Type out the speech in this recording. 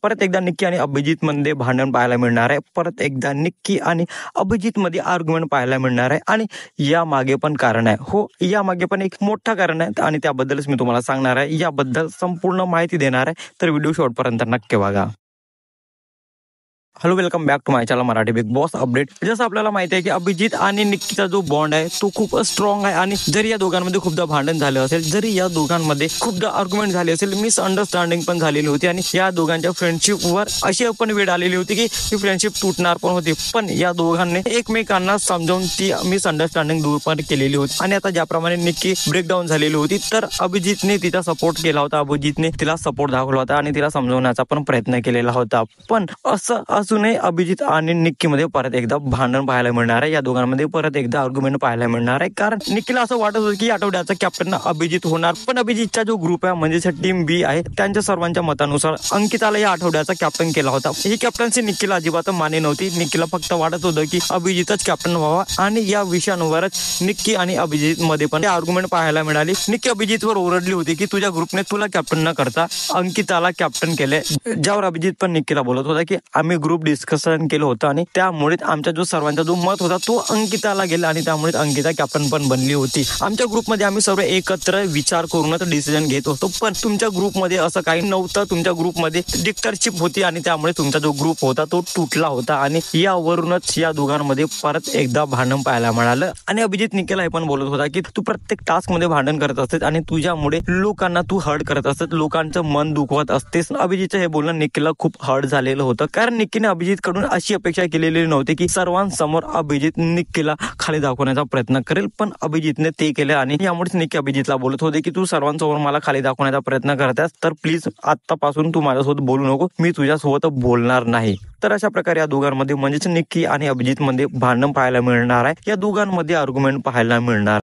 परत एकदा निक्की आणि अभिजित मध्ये भांडण पाहायला मिळणार आहे। परत एकदा निक्की आणि अभिजित मध्ये आर्ग्युमेंट पाहायला मिळणार आहे आणि या मागे पण कारण आहे। हो, या मागे पण एक मोठं कारण आहे आणि त्याबद्दलच मी तुम्हाला सांगणार आहे। याबद्दल संपूर्ण माहिती देणार आहे, तर व्हिडिओ शेवटपर्यंत नक्की बघा। Hello, welcome back to my channel Marathi Bigg Boss update. जसं आपल्याला माहिती आहे की अभिजित आणि निक्कीचा जो बॉन्ड आहे तो खूप स्ट्रॉंग आहे आणि जरी या दोघांमध्ये खूपदा भांडण झालं असेल, जरी या दोघांमध्ये खूपदा आर्ग्युमेंट झाले असेल, मिसअंडरस्टँडिंग पण झालेली होती आणि या दोघांच्या फ्रेंडशिपवर अशी पण वेळ आलेली होती की ही फ्रेंडशिप तुटणार पण होती, पण या दोघांनी एकमेकांना समजावून ती मिसअंडरस्टँडिंग दूर पण केलेली होती। आणि आता ज्याप्रमाणे निक्की ब्रेकडाऊन झालेली होती, तर अभिजितने तिचा सपोर्ट केला होता, अभिजितने तिला सपोर्ट दाखवला होता आणि तिला समजवण्याचा पण प्रयत्न केलेला होता। पण असं अजूनही अभिजित आणि निक्की मध्ये परत एकदा भांडण पाहायला मिळणार आहे। या दोघांमध्ये परत एकदा आर्ग्युमेंट पाहायला मिळणार आहे, कारण निक्कीला असं वाटत होतं की आठवड्याचा कॅप्टन अभिजित होणार, पण अभिजितचा जो ग्रुप आहे म्हणजे टीम बी आहे, त्यांच्या सर्वांच्या मतानुसार अंकिताला या आठवड्याचा कॅप्टन केला होता। ही कॅप्टन्सी निक्कीला अजिबात मान्य नव्हती। निक्कीला फक्त वाटत होतं की अभिजितच कॅप्टन व्हावा आणि या विषयावरच निक्की आणि अभिजित मध्ये पण आर्ग्युमेंट पाहायला मिळाली। निक्की अभिजितवर ओरडली होती की तुझ्या ग्रुपने तुला कॅप्टन न करता अंकिताला कॅप्टन केले, ज्यावर अभिजित पण निक्कीला बोलत होता की आम्ही ग्रुप डिस्कशन केलं होतं आणि त्यामुळे आमचा जो सर्वांचा जो मत होता तो अंकिताला गेला आणि त्यामुळे अंकिता कॅप्टन पण बनली होती। आमच्या ग्रुपमध्ये आम्ही सर्व एकत्र विचार करूनच डिसिजन घेत होतो, पण तुमच्या ग्रुपमध्ये असं काही नव्हतं। तुमच्या ग्रुपमध्ये डिक्टेटरशिप होती आणि त्यामुळे तुमचा जो ग्रुप होता तो तुटला होता आणि यावरूनच या दोघांमध्ये परत एकदा भांडण पाहायला मिळालं। आणि अभिजित निक्कीला हे पण बोलत होता की तू प्रत्येक टास्क मध्ये भांडण करत असतेस आणि तुझ्यामुळे लोकांना तू हर्ट करत असतेस, लोकांचं मन दुखवत असतेस। अभिजितचं हे बोलणं निक्कीला खूप हर्ट झालेलं होतं, कारण निक्कीने अभिजित कडून अशी अपेक्षा केलेली नव्हती की सर्वांसमोर अभिजित निक्कीला खाली दाखवण्याचा प्रयत्न करेल, पण अभिजितने ते केले आणि यामुळेच निक्की अभिजितला बोलत होते की तू सर्वांसमोर मला खाली दाखवण्याचा प्रयत्न करतास, तर प्लीज आतापासून तू माझ्यासोबत बोलू नको, मी तुझ्यासोबत बोलणार नाही। तर अशा प्रकारे या दोघांमध्ये म्हणजेच निक्की आणि अभिजित मध्ये भांडण पाहायला मिळणार आहे। या दोघांमध्ये आर्ग्युमेंट पाहायला मिळणार।